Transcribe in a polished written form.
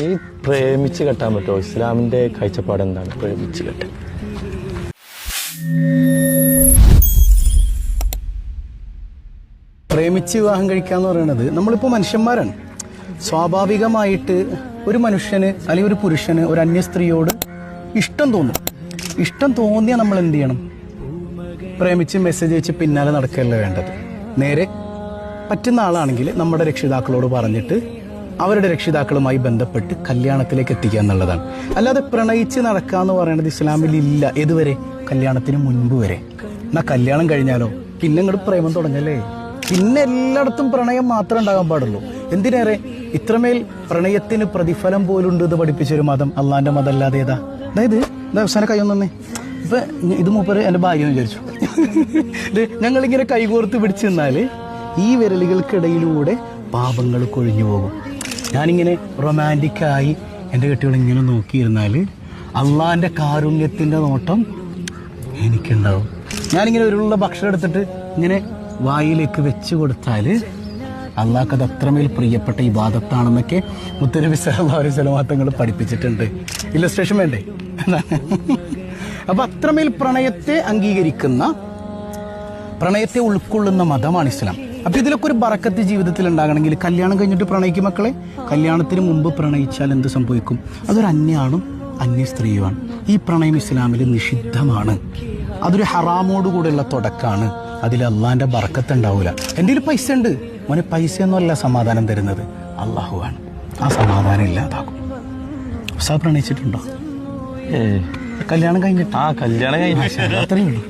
ഈ പ്രേമിച്ച് കെട്ടാൻ പറ്റുമോ? ഇസ്ലാമിന്റെ കാഴ്ചപ്പാട് എന്താണ് പ്രേമിച്ച് കെട്ടാൻ? പ്രേമിച്ച് വിവാഹം കഴിക്കാന്ന് പറയുന്നത്, നമ്മളിപ്പോൾ മനുഷ്യന്മാരാണ്. സ്വാഭാവികമായിട്ട് ഒരു മനുഷ്യന് അല്ലെങ്കിൽ ഒരു പുരുഷന് ഒരു അന്യ സ്ത്രീയോട് ഇഷ്ടം തോന്നും. ഇഷ്ടം തോന്നിയാൽ നമ്മൾ എന്ത് ചെയ്യണം? പ്രേമിച്ച് മെസ്സേജ് അയച്ച് പിന്നാലെ നടക്കുകയല്ല വേണ്ടത്. നേരെ പറ്റുന്ന ആളാണെങ്കിൽ നമ്മുടെ രക്ഷിതാക്കളോട് പറഞ്ഞിട്ട് അവരുടെ രക്ഷിതാക്കളുമായി ബന്ധപ്പെട്ട് കല്യാണത്തിലേക്ക് എത്തിക്കുക എന്നുള്ളതാണ്. അല്ലാതെ പ്രണയിച്ച് നടക്കുക എന്ന് പറയുന്നത് ഇസ്ലാമിൽ ഇല്ല. ഏതുവരെ? കല്യാണത്തിന് മുൻപ് വരെ. എന്നാൽ കല്യാണം കഴിഞ്ഞാലോ പിന്നെ ഇങ്ങോട്ട് പ്രേമം തുടങ്ങല്ലേ. പിന്നെ എല്ലായിടത്തും പ്രണയം മാത്രമേ ഉണ്ടാകാൻ പാടുള്ളൂ. എന്തിനേറെ ഇത്രമേൽ പ്രണയത്തിന് പ്രതിഫലം പോലുണ്ട് എന്ന് പഠിപ്പിച്ചൊരു മതം അള്ളാന്റെ മതം അല്ലാതെ ഏതാ? അതായത് അവസാനം കൈയൊന്നേ ഇപ്പൊ ഇത് മൂപ്പര് എന്റെ ഭാര്യ വിചാരിച്ചു. ഞങ്ങളിങ്ങനെ കൈകോർത്ത് പിടിച്ചു നിന്നാല് ഈ വിരലുകൾക്കിടയിലൂടെ പാപങ്ങൾ കൊഴിഞ്ഞു പോകും. ഞാനിങ്ങനെ റൊമാൻറ്റിക്കായി എൻ്റെ കെട്ടികൾ ഇങ്ങനെ നോക്കിയിരുന്നാൽ അള്ളാന്റെ കാരുണ്യത്തിന്റെ നോട്ടം എനിക്കുണ്ടാവും. ഞാനിങ്ങനെ ഒരുള്ള ഭക്ഷണം എടുത്തിട്ട് ഇങ്ങനെ വായിലേക്ക് വെച്ച് കൊടുത്താൽ അള്ളാഹ്ക്ക് അത് അത്രമേൽ പ്രിയപ്പെട്ട ഇബാദത്താണെന്നൊക്കെ മുത്തനബി സല്ലല്ലാഹു അലൈഹി വസല്ലം തങ്ങൾ പഠിപ്പിച്ചിട്ടുണ്ട്. ഇല്ലസ്ട്രേഷൻ വേണ്ടേ? അപ്പൊ അത്രമേൽ പ്രണയത്തെ അംഗീകരിക്കുന്ന, പ്രണയത്തെ ഉൾക്കൊള്ളുന്ന മതമാണ് ഇസ്ലാം. അപ്പൊ ഇതിലൊക്കെ ഒരു ബറക്കത്ത് ജീവിതത്തിൽ ഉണ്ടാകണമെങ്കിൽ കല്യാണം കഴിഞ്ഞിട്ട് പ്രണയിക്കും മക്കളെ. കല്യാണത്തിന് മുമ്പ് പ്രണയിച്ചാൽ എന്ത് സംഭവിക്കും? അതൊരു അന്യാണും അന്യ സ്ത്രീയുമാണ്. ഈ പ്രണയം ഇസ്ലാമിൽ നിഷിദ്ധമാണ്. അതൊരു ഹറാമോടുകൂടെയുള്ള തുടക്കമാണ്. അതിൽ അള്ളാന്റെ ബറക്കത്ത് ഉണ്ടാവില്ല. എൻ്റെ കയ്യിൽ പൈസ ഉണ്ട് മോനെ, പൈസ ഒന്നുമല്ല സമാധാനം തരുന്നത്, അള്ളാഹുവാണ്. ആ സമാധാനം ഇല്ലാതാക്കും. പ്രണയിച്ചിട്ടുണ്ടോ? കല്യാണം കഴിഞ്ഞിട്ട്? കല്യാണം കഴിഞ്ഞിട്ട് അത്രയേ ഉള്ളൂ.